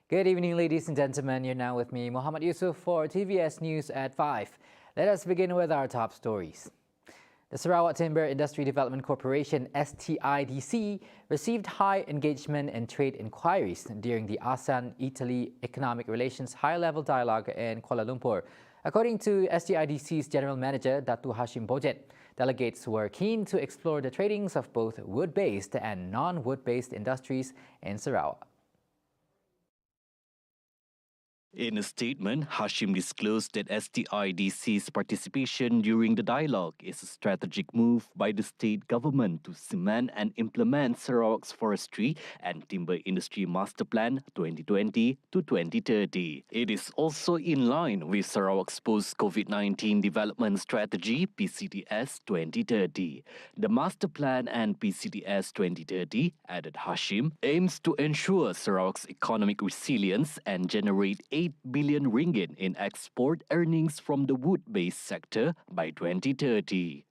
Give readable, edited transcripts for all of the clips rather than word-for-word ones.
Good evening, ladies and gentlemen. You're now with me, Muhammad Yusuf, for TVS News at 5. Let us begin with our top stories. The Sarawak Timber Industry Development Corporation, STIDC, received high engagement and trade inquiries during the ASEAN-ITALY Economic Relations High-Level Dialogue in Kuala Lumpur. According to STIDC's General Manager, Datu Hashim Bojet, delegates were keen to explore the tradings of both wood-based and non-wood-based industries in Sarawak. In a statement, Hashim disclosed that STIDC's participation during the dialogue is a strategic move by the state government to cement and implement Sarawak's forestry and timber industry master plan 2020 to 2030. It is also in line with Sarawak's post-COVID-19 development strategy PCDS 2030. The master plan and PCDS 2030, added Hashim, aims to ensure Sarawak's economic resilience and generate 8 billion ringgit in export earnings from the wood-based sector by 2030.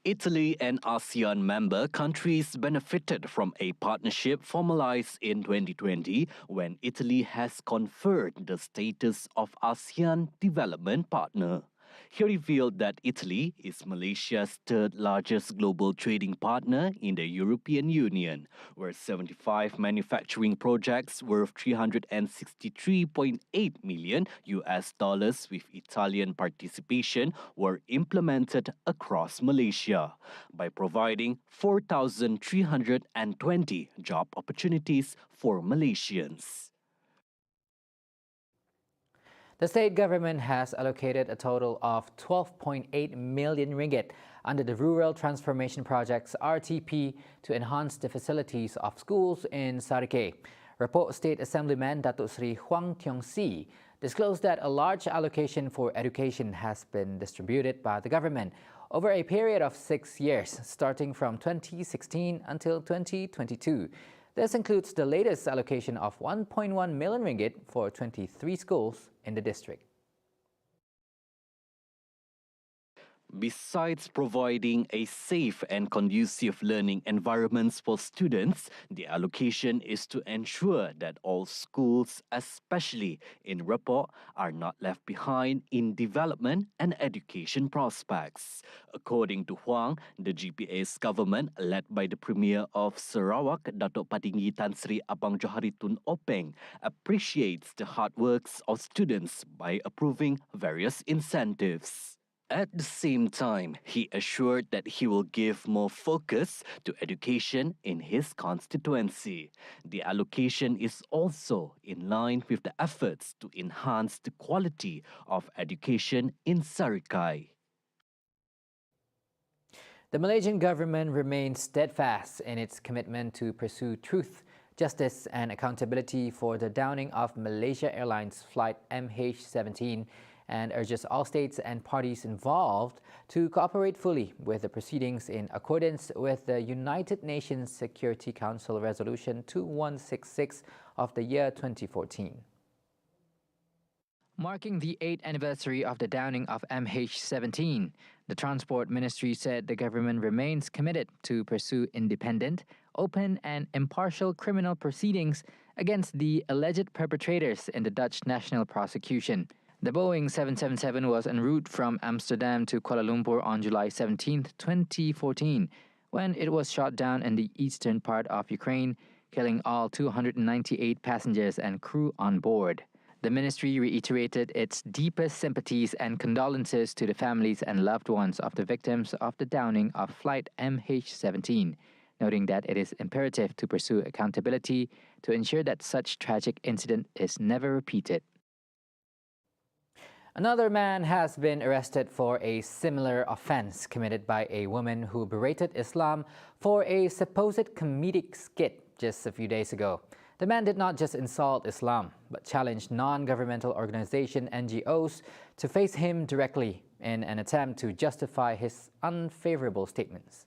Italy and ASEAN member countries benefited from a partnership formalized in 2020 when Italy has conferred the status of ASEAN development partner. He revealed that Italy is Malaysia's third largest global trading partner in the European Union, where 75 manufacturing projects worth $363.8 million with Italian participation were implemented across Malaysia by providing 4,320 job opportunities for Malaysians. The state government has allocated a total of 12.8 million ringgit under the Rural Transformation Project's RTP to enhance the facilities of schools in SARIKEI. Report State Assemblyman Datuk Seri Huang Tiong Si disclosed that a large allocation for education has been distributed by the government over a period of 6 years, starting from 2016 until 2022. This includes the latest allocation of 1.1 million ringgit for 23 schools in the district. Besides providing a safe and conducive learning environments for students, the allocation is to ensure that all schools, especially in Report, are not left behind in development and education prospects. According to Huang, the GPA's government, led by the Premier of Sarawak, Datuk Patinggi Tan Sri Abang Johari Tun Openg, appreciates the hard works of students by approving various incentives. At the same time, he assured that he will give more focus to education in his constituency. The allocation is also in line with the efforts to enhance the quality of education in SARIKEI. The Malaysian government remains steadfast in its commitment to pursue truth, justice and accountability for the downing of Malaysia Airlines flight MH17 and urges all states and parties involved to cooperate fully with the proceedings in accordance with the United Nations Security Council Resolution 2166 of the year 2014. Marking the 8th anniversary of the downing of MH17, the Transport Ministry said the government remains committed to pursue independent, open and impartial criminal proceedings against the alleged perpetrators in the Dutch national prosecution. The Boeing 777 was en route from Amsterdam to Kuala Lumpur on July 17, 2014, when it was shot down in the eastern part of Ukraine, killing all 298 passengers and crew on board. The ministry reiterated its deepest sympathies and condolences to the families and loved ones of the victims of the downing of flight MH17, noting that it is imperative to pursue accountability to ensure that such tragic incident is never repeated. Another man has been arrested for a similar offense committed by a woman who berated Islam for a supposed comedic skit just a few days ago. The man did not just insult Islam, but challenged non-governmental organization NGOs to face him directly in an attempt to justify his unfavorable statements.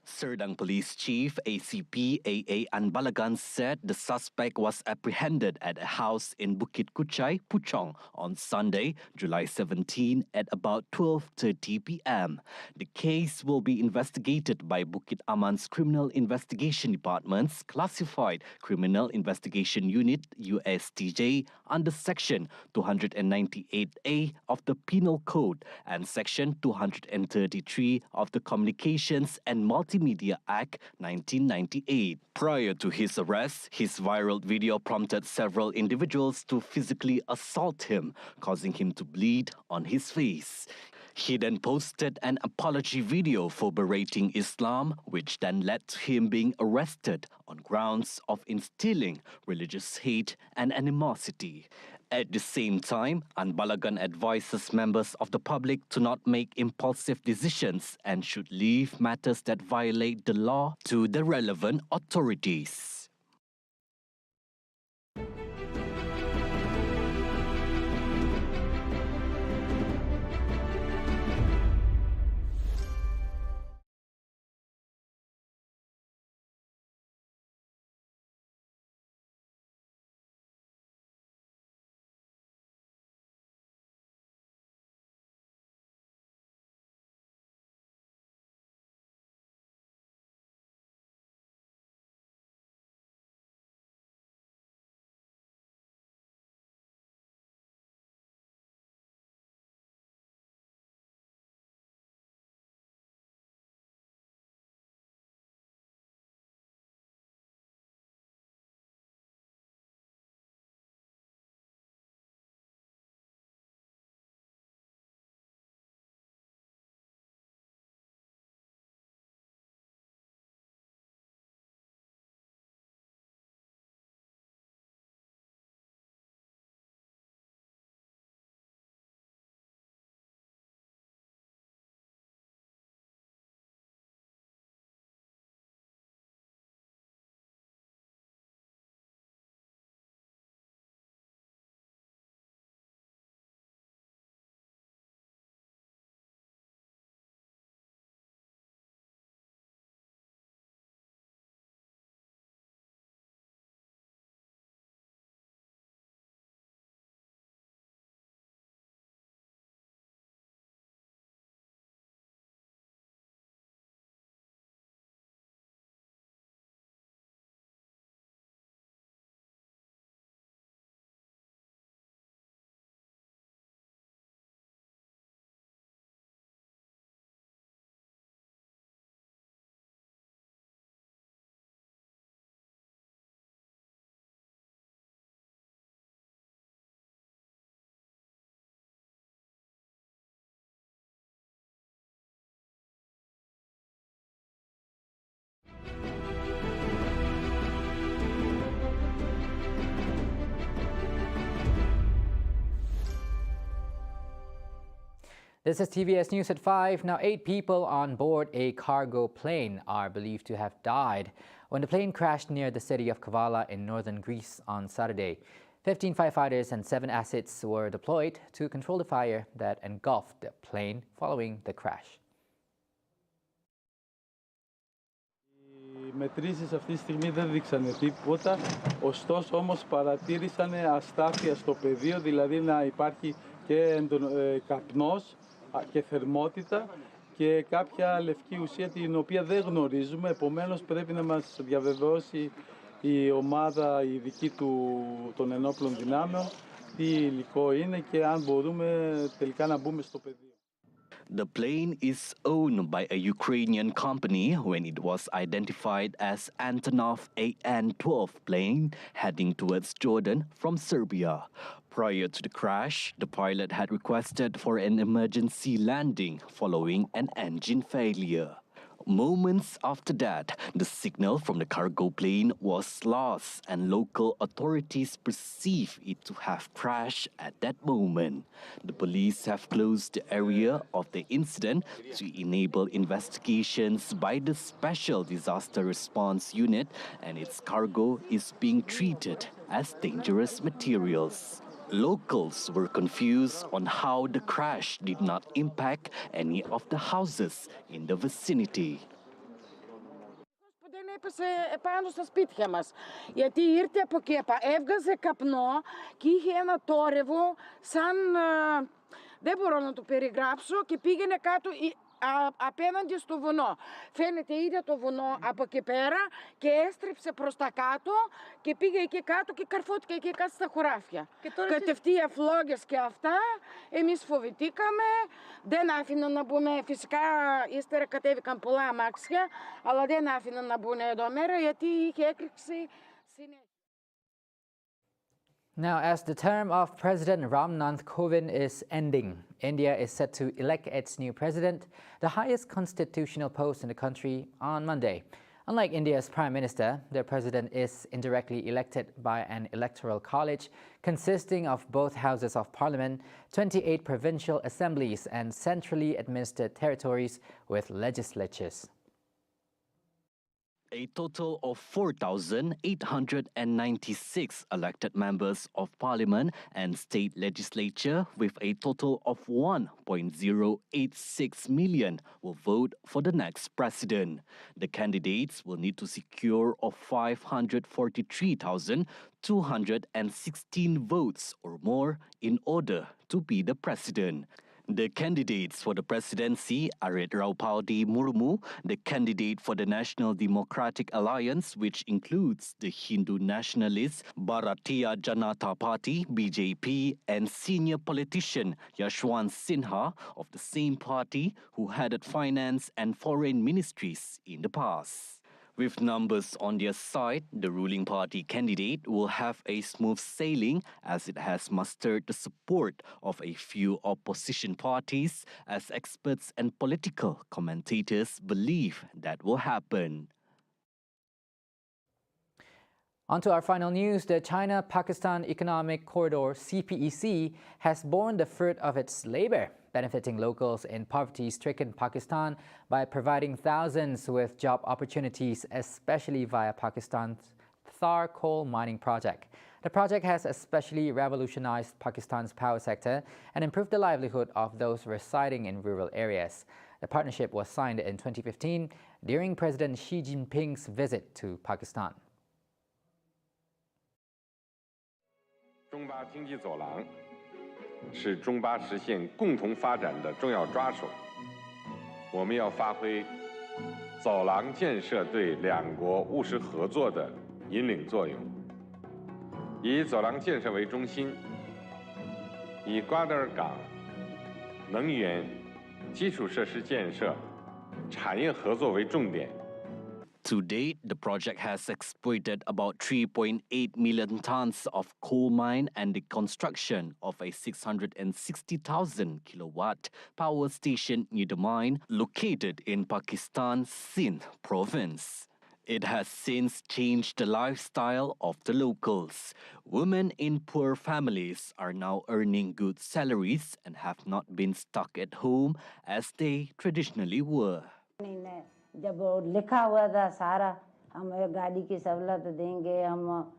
Serdang Police Chief ACP AA Anbalagan said the suspect was apprehended at a house in Bukit Kuchai, Puchong on Sunday, July 17 at about 12:30 p.m. The case will be investigated by Bukit Aman's Criminal Investigation Department's Classified Criminal Investigation Unit USTJ under Section 298A of the Penal Code and Section 233 of the Communications and Multimedia Act 1998. Prior to his arrest, his viral video prompted several individuals to physically assault him, causing him to bleed on his face. He then posted an apology video for berating Islam, which then led to him being arrested on grounds of instilling religious hate and animosity. At the same time, Anbalagan advises members of the public to not make impulsive decisions and should leave matters that violate the law to the relevant authorities. This is TVS News at 5. Now, 8 people on board a cargo plane are believed to have died when the plane crashed near the city of Kavala in northern Greece on Saturday. 15 firefighters and 7 assets were deployed to control the fire that engulfed the plane following the crash. Οι μετρήσεις αυτή τη στιγμή δεν δείξανε τίποτα, ωστόσο όμως παρατήρησαν αστάθεια στο πεδίο, δηλαδή να υπάρχει και καπνός και θερμότητα και κάποια λευκή ουσία την οποία δεν γνωρίζουμε, επομένως πρέπει να μας διαβεβαιώσει η ομάδα η ειδική των ενόπλων δυνάμεων τι υλικό είναι και αν μπορούμε τελικά να μπούμε στο πεδίο. The plane is owned by a Ukrainian company when it was identified as Antonov AN-12 plane heading towards Jordan from Serbia. Prior to the crash, the pilot had requested for an emergency landing following an engine failure. Moments after that, the signal from the cargo plane was lost and local authorities perceive it to have crashed at that moment. The police have closed the area of the incident to enable investigations by the Special Disaster Response Unit, and its cargo is being treated as dangerous materials. Locals were confused on how the crash did not impact any of the houses in the vicinity. έπεσε πάνω στα σπίτια μας. Γιατί ήρθε από εκεί, έβγαζε καπνό και είχε ένα τόρευο σαν, δεν μπορώ να το περιγράψω, και πήγαινε κάτω απέναντι στο βουνό. Φαίνεται είδε το βουνό από εκεί πέρα και έστριψε προς τα κάτω και πήγε εκεί κάτω και καρφώθηκε εκεί κάτω στα χωράφια. Κατευθείαν φλόγες και αυτά, εμείς φοβηθήκαμε, δεν άφηναν να μπούμε. Φυσικά ύστερα κατέβηκαν πολλά αμάξια, αλλά δεν άφηναν να μπουν εδώ μέρα γιατί είχε έκρηξη συνέχεια. Now, as the term of President Ramnath Kovind is ending, India is set to elect its new president, the highest constitutional post in the country, on Monday. Unlike India's Prime Minister, the president is indirectly elected by an electoral college consisting of both houses of parliament, 28 provincial assemblies, and centrally administered territories with legislatures. A total of 4,896 elected members of parliament and state legislature with a total of 1.086 million will vote for the next president. The candidates will need to secure of 543,216 votes or more in order to be the president. The candidates for the presidency are Draupadi Murmu, the candidate for the National Democratic Alliance, which includes the Hindu nationalists Bharatiya Janata Party, BJP, and senior politician Yashwant Sinha of the same party, who headed finance and foreign ministries in the past. With numbers on their side, the ruling party candidate will have a smooth sailing as it has mustered the support of a few opposition parties, as experts and political commentators believe that will happen. On to our final news. The China-Pakistan Economic Corridor, CPEC, has borne the fruit of its labor, benefiting locals in poverty-stricken Pakistan by providing thousands with job opportunities, especially via Pakistan's Thar coal mining project. The project has especially revolutionized Pakistan's power sector and improved the livelihood of those residing in rural areas. The partnership was signed in 2015 during President Xi Jinping's visit to Pakistan. 中巴经济走廊是中巴实现共同发展的重要抓手。我们要发挥走廊建设对两国务实合作的引领作用，以走廊建设为中心，以瓜德尔港、能源、基础设施建设、产业合作为重点。 To date, the project has exploited about 3.8 million tons of coal mine and the construction of a 660,000 kilowatt power station near the mine located in Pakistan's Sindh province. It has since changed the lifestyle of the locals. Women in poor families are now earning good salaries and have not been stuck at home as they traditionally were. जब वो लिखा हुआ था सारा हम गाड़ी की सहूलत देंगे, हम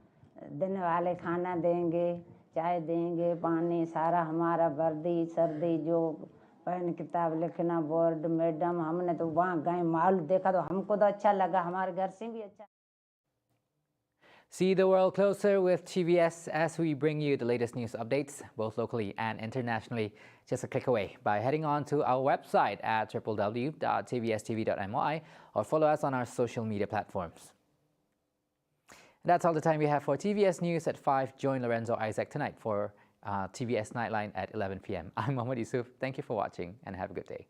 दिन वाले खाना देंगे, चाय देंगे, पानी सारा हमारा वर्दी सर्दी जो पेन किताब लिखना बोर्ड मैडम, हमने तो वहाँ गए माल देखा तो हमको तो अच्छा लगा, हमारे घर से भी अच्छा। See the world closer with TVS as we bring you the latest news updates, both locally and internationally, just a click away by heading on to our website at www.tvstv.my or follow us on our social media platforms. That's all the time we have for TVS News at 5. Join Lorenzo Isaac tonight for TVS Nightline at 11 p.m. I'm Mohammad Yusuf. Thank you for watching and have a good day.